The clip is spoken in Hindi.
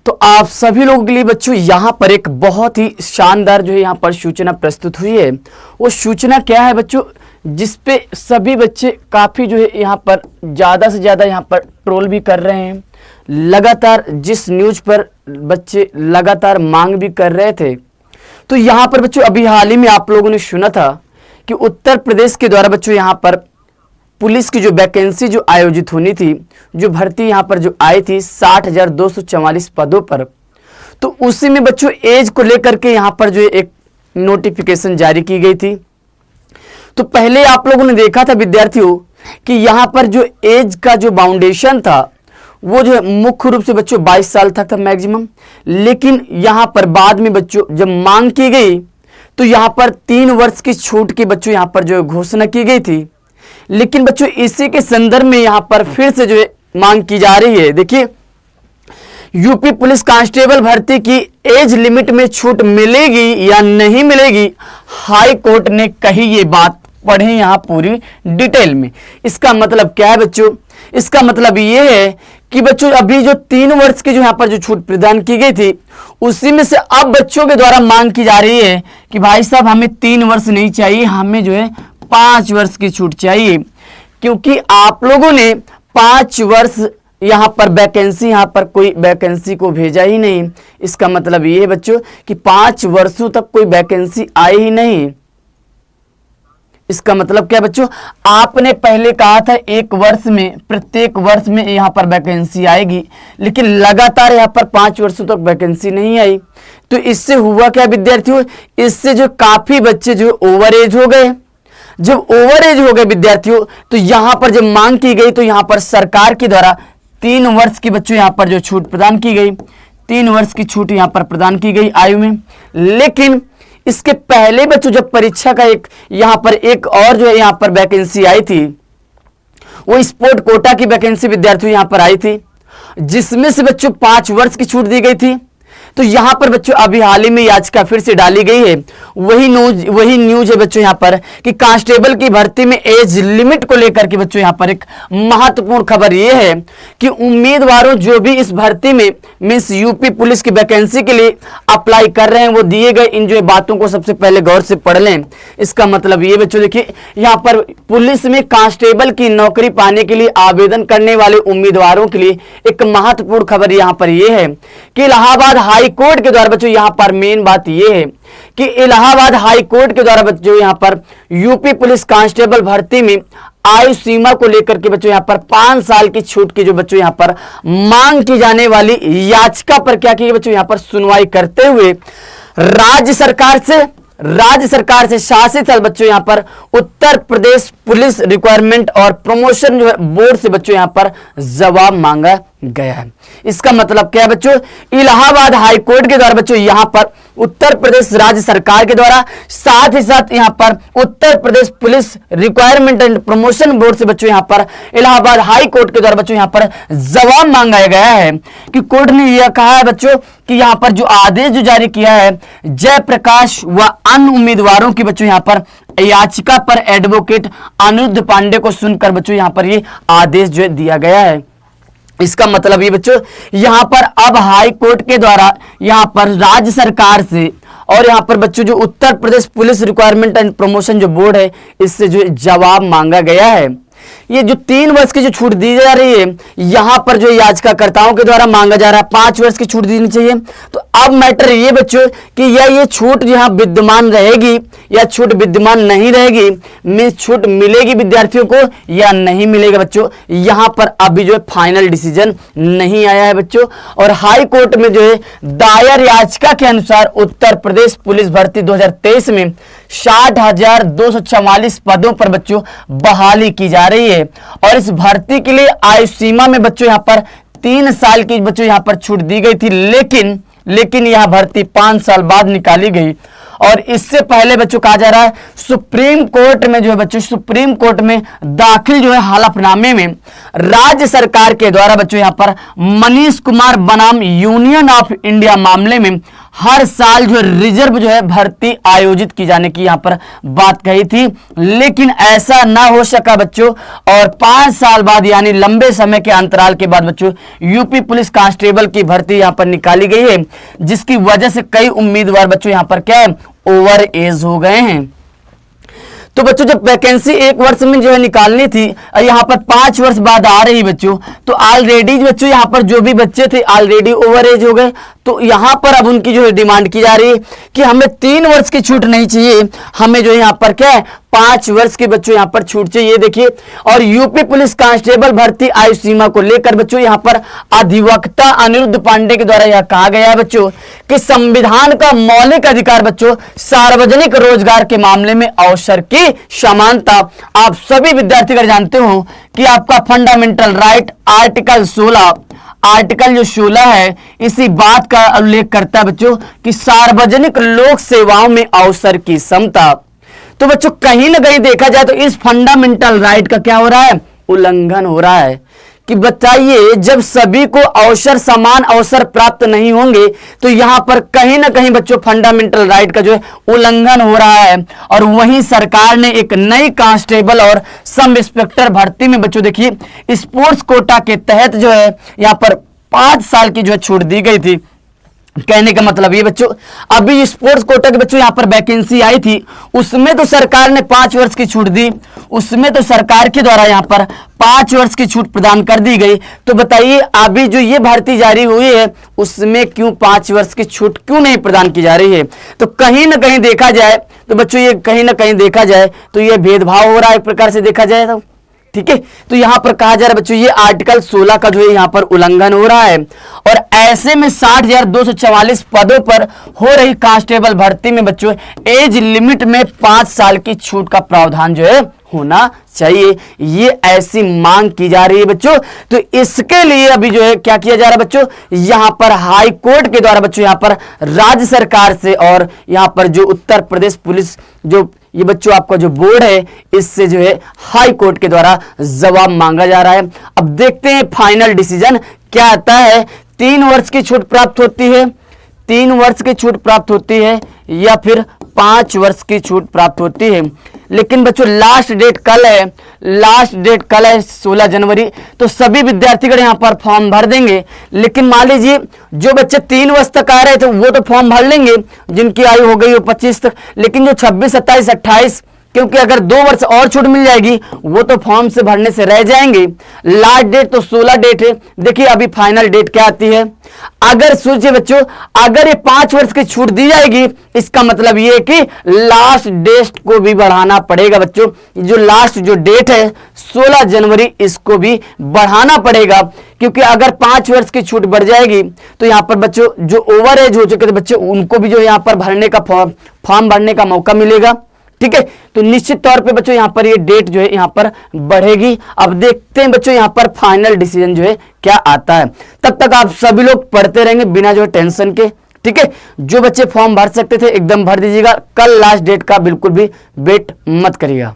तो आप सभी लोगों के लिए बच्चों यहाँ पर एक बहुत ही शानदार जो है यहाँ पर सूचना प्रस्तुत हुई है। वो सूचना क्या है बच्चों, जिसपे सभी बच्चे काफ़ी जो है यहाँ पर ज़्यादा से ज़्यादा यहाँ पर ट्रोल भी कर रहे हैं। लगातार जिस न्यूज़ पर बच्चे लगातार मांग भी कर रहे थे, तो यहाँ पर बच्चों अभी हाल ही में आप लोगों ने सुना था कि उत्तर प्रदेश के द्वारा बच्चों यहाँ पर पुलिस की जो वैकेंसी जो आयोजित होनी थी, जो भर्ती यहाँ पर जो आई थी 60,244 पदों पर, तो उसी में बच्चों एज को लेकर के यहाँ पर जो एक नोटिफिकेशन जारी की गई थी। तो पहले आप लोगों ने देखा था विद्यार्थियों कि यहाँ पर जो एज का जो बाउंडेशन था वो जो है मुख्य रूप से बच्चों 22 साल तक था मैक्सिमम, लेकिन यहाँ पर बाद में बच्चों जब मांग की गई तो यहाँ पर 3 वर्ष की छूट की बच्चों यहाँ पर जो घोषणा की गई थी। लेकिन बच्चों इसी के संदर्भ में यहाँ पर फिर से जो है मांग की जा रही है। देखिए, यूपी पुलिस कांस्टेबल भर्ती की एज लिमिट में छूट मिलेगी या नहीं मिलेगी, हाई कोर्ट ने कही ये बात। पढ़े यहाँ पूरी डिटेल में। इसका मतलब क्या है बच्चों, इसका मतलब ये है कि बच्चों अभी जो 3 वर्ष की जो यहाँ पर जो छूट प्रदान की गई थी, उसी में से अब बच्चों के द्वारा मांग की जा रही है कि भाई साहब हमें 3 वर्ष नहीं चाहिए, हमें जो है 5 वर्ष की छूट चाहिए। क्योंकि आप लोगों ने 5 वर्ष यहाँ पर वैकेंसी, यहाँ पर कोई वैकेंसी को भेजा ही नहीं। इसका मतलब ये है बच्चों कि 5 वर्षों तक कोई वैकेंसी आई ही नहीं। इसका मतलब क्या बच्चों, आपने पहले कहा था 1 वर्ष में, प्रत्येक वर्ष में यहाँ पर वैकेंसी आएगी, लेकिन लगातार यहाँ पर 5 वर्षों तक वैकेंसी नहीं आई। तो इससे हुआ क्या विद्यार्थियों, इससे जो काफी बच्चे जो ओवर एज हो गए। जब ओवर एज हो गए विद्यार्थियों, तो यहाँ पर जब मांग की गई तो यहाँ पर सरकार के द्वारा 3 वर्ष की बच्चों यहाँ पर जो छूट प्रदान की गई, 3 वर्ष की छूट यहाँ पर प्रदान की गई आयु में। लेकिन इसके पहले बच्चों जब परीक्षा का यहाँ पर एक और जो है यहाँ पर वैकेंसी आई थी, वो स्पोर्ट कोटा की वैकेंसी विद्यार्थियों यहाँ पर आई थी, जिसमें से बच्चों 5 वर्ष की छूट दी गई थी। तो यहाँ पर बच्चों अभी हाल ही में याचिका फिर से डाली गई है। वही न्यूज है बच्चों यहाँ पर कि कांस्टेबल की भर्ती में एज लिमिट को लेकर के बच्चों यहाँ पर एक महत्वपूर्ण खबर ये है कि उम्मीदवारों जो भी इस भर्ती में मीन्स यूपी पुलिस की वैकेंसी के लिए अप्लाई कर रहे हैं, वो दिए गए इन जो बातों को सबसे पहले गौर से पढ़ लें। इसका मतलब ये बच्चों देखिए, यहाँ पर पुलिस में कांस्टेबल की नौकरी पाने के लिए आवेदन करने वाले उम्मीदवारों के लिए एक महत्वपूर्ण खबर यहाँ पर यह है कि इलाहाबाद हाई कोर्ट के द्वारा बच्चों यहाँ पर मेन बात यह है कि इलाहाबाद हाई कोर्ट के द्वारा बच्चों यहाँ पर यूपी पुलिस कांस्टेबल भर्ती में आयु सीमा को लेकर के बच्चों यहाँ पर 5 साल की छूट की जो बच्चों यहाँ पर मांग की जाने वाली याचिका पर क्या की बच्चों यहाँ पर सुनवाई करते हुए राज्य सरकार से शासित बच्चों यहाँ पर उत्तर प्रदेश पुलिस रिक्वायरमेंट और प्रमोशन जो है बोर्ड से बच्चों यहाँ पर जवाब मांगा गया है। इसका मतलब क्या है बच्चों, इलाहाबाद हाई कोर्ट के द्वारा बच्चों यहाँ पर उत्तर प्रदेश राज्य सरकार के द्वारा, साथ ही साथ यहाँ पर Uttar Pradesh police requirement and promotion board से बच्चों यहाँ पर इलाहाबाद हाई कोर्ट के द्वारा बच्चों यहाँ पर जवाब मांगा गया है कि कोर्ट ने यह कहा है बच्चों कि यहाँ पर जो आदेश जो जारी किया है जयप्रकाश व अन्य उम्मीदवारों की बच्चों यहाँ पर याचिका पर एडवोकेट अनिरुद्ध पांडे को सुनकर बच्चों यहाँ पर ये आदेश जो है दिया गया है। इसका मतलब ये बच्चों, यहाँ पर अब हाई कोर्ट के द्वारा यहाँ पर राज्य सरकार से और यहाँ पर बच्चों जो उत्तर Pradesh police requirement and promotion जो बोर्ड है, इससे जो जवाब मांगा गया है। ये जो 3 वर्ष की जो छूट दी जा रही है, यहाँ पर जो याचिकाकर्ताओं के द्वारा मांगा जा रहा है 5 वर्ष की छूट देनी चाहिए। तो अब मैटर ये बच्चों कि ये छूट यहाँ विद्यमान रहेगी या छूट विद्यमान नहीं रहेगी, में छूट मिलेगी विद्यार्थियों को या नहीं मिलेगा बच्चों, यहाँ पर अभी जो है फाइनल डिसीजन नहीं आया है बच्चों। और हाई कोर्ट में जो है दायर याचिका के अनुसार उत्तर प्रदेश पुलिस भर्ती 2023 में 60,244 पदों पर बच्चों बहाली की जा रही है। और इस भर्ती के लिए आयु सीमा में बच्चों यहाँ पर 3 साल की बच्चों यहाँ पर छूट दी गई थी, लेकिन यह भर्ती 5 साल बाद निकाली गई। और इससे पहले बच्चों कहा जा रहा है सुप्रीम कोर्ट में जो है बच्चों, सुप्रीम कोर्ट में दाखिल जो है हलफनामे में राज्य सरकार के द्वारा बच्चों यहाँ पर मनीष कुमार बनाम यूनियन ऑफ इंडिया मामले में हर साल जो रिजर्व जो है भर्ती आयोजित की जाने की यहाँ पर बात कही थी, लेकिन ऐसा ना हो सका बच्चों। और 5 साल बाद यानी लंबे समय के अंतराल के बाद बच्चों यूपी पुलिस कांस्टेबल की भर्ती यहाँ पर निकाली गई है, जिसकी वजह से कई उम्मीदवार बच्चों यहाँ पर क्या है, ओवर एज हो गए हैं। तो बच्चों जब वैकेंसी 1 वर्ष में जो है निकालनी थी, यहाँ पर 5 वर्ष बाद आ रही बच्चों, तो ऑलरेडी बच्चों यहाँ पर जो भी बच्चे थे ऑलरेडी ओवर एज हो गए। तो यहाँ पर अब उनकी जो है डिमांड की जा रही है कि हमें 3 वर्ष की छूट नहीं चाहिए, हमें जो यहाँ पर क्या है 5 वर्ष के बच्चों यहाँ पर छूट चाहिए। देखिए, और यूपी पुलिस कांस्टेबल भर्ती आयु सीमा को लेकर बच्चों यहाँ पर अधिवक्ता अनिरुद्ध पांडे के द्वारा यह कहा गया है बच्चों कि संविधान का मौलिक अधिकार बच्चों सार्वजनिक रोजगार के मामले में अवसर की समानता। आप सभी विद्यार्थी अगर जानते हो कि आपका फंडामेंटल राइट आर्टिकल जो 16 है इसी बात का उल्लेख करता है बच्चों कि सार्वजनिक लोक सेवाओं में अवसर की समता। तो बच्चों कहीं ना कहीं देखा जाए तो इस फंडामेंटल राइट का क्या हो रहा है, उल्लंघन हो रहा है। कि बताइए, जब सभी को समान अवसर प्राप्त नहीं होंगे तो यहां पर कहीं ना कहीं बच्चों फंडामेंटल राइट का जो है उल्लंघन हो रहा है। और वहीं सरकार ने एक नई कांस्टेबल और सब इंस्पेक्टर भर्ती में बच्चों देखिए स्पोर्ट्स कोटा के तहत जो है यहां पर 5 साल की जो है छूट दी गई थी। कहने का मतलब ये बच्चों, अभी स्पोर्ट्स कोटा के बच्चों यहाँ पर वैकेंसी आई थी, उसमें तो सरकार ने 5 वर्ष की छूट दी, उसमें तो सरकार के द्वारा यहाँ पर 5 वर्ष की छूट प्रदान कर दी गई। तो बताइए अभी जो ये भर्ती जारी हुई है उसमें क्यों 5 वर्ष की छूट क्यों नहीं प्रदान की जा रही है। तो कहीं ना कहीं देखा जाए तो बच्चों ये कहीं ना कहीं देखा जाए तो ये भेदभाव हो रहा है एक प्रकार से देखा जाए तो, ठीक है। तो यहां पर कहा जा रहा है बच्चों ये आर्टिकल 16 का जो है यहां पर उल्लंघन हो रहा है। और ऐसे में 60,244 पदों पर हो रही कांस्टेबल भर्ती में बच्चों एज लिमिट में 5 साल की छूट का प्रावधान जो है होना चाहिए, ये ऐसी मांग की जा रही है बच्चों। तो इसके लिए अभी जो है क्या किया जा रहा है बच्चों, यहां पर हाई कोर्ट के द्वारा बच्चों यहां पर राज्य सरकार से और यहां पर जो उत्तर प्रदेश पुलिस जो ये बच्चों आपका जो बोर्ड है इससे जो है हाई कोर्ट के द्वारा जवाब मांगा जा रहा है। अब देखते हैं फाइनल डिसीजन क्या आता है। 3 वर्ष की छूट प्राप्त होती है, 3 वर्ष की छूट प्राप्त होती है या फिर 5 वर्ष की छूट प्राप्त होती है। लेकिन बच्चों लास्ट डेट कल है 16 जनवरी। तो सभी विद्यार्थीगण यहाँ पर फॉर्म भर देंगे। लेकिन मान लीजिए जो बच्चे 3 वर्ष तक आ रहे थे वो तो फॉर्म भर लेंगे जिनकी आयु हो गई हो 25 तक, लेकिन जो 26, 27, 28 क्योंकि अगर 2 वर्ष और छूट मिल जाएगी वो तो फॉर्म से भरने से रह जाएंगे। लास्ट डेट तो 16 डेट है। देखिए अभी फाइनल डेट क्या आती है। अगर सोचिए बच्चों, अगर ये 5 वर्ष की छूट दी जाएगी इसका मतलब ये है कि लास्ट डेट को भी बढ़ाना पड़ेगा बच्चों। जो लास्ट जो डेट है 16 जनवरी इसको भी बढ़ाना पड़ेगा, क्योंकि अगर 5 वर्ष की छूट बढ़ जाएगी तो यहाँ पर बच्चों जो ओवर एज हो चुके थे बच्चे उनको भी जो यहाँ पर भरने का फॉर्म भरने का मौका मिलेगा, ठीक है। तो निश्चित तौर पे बच्चों यहाँ पर ये डेट जो है यहाँ पर बढ़ेगी। अब देखते हैं बच्चों यहाँ पर फाइनल डिसीजन जो है क्या आता है। तब तक आप सभी लोग पढ़ते रहेंगे बिना जो है टेंशन के, ठीक है। जो बच्चे फॉर्म भर सकते थे एकदम भर दीजिएगा, कल लास्ट डेट का बिल्कुल भी वेट मत करिएगा।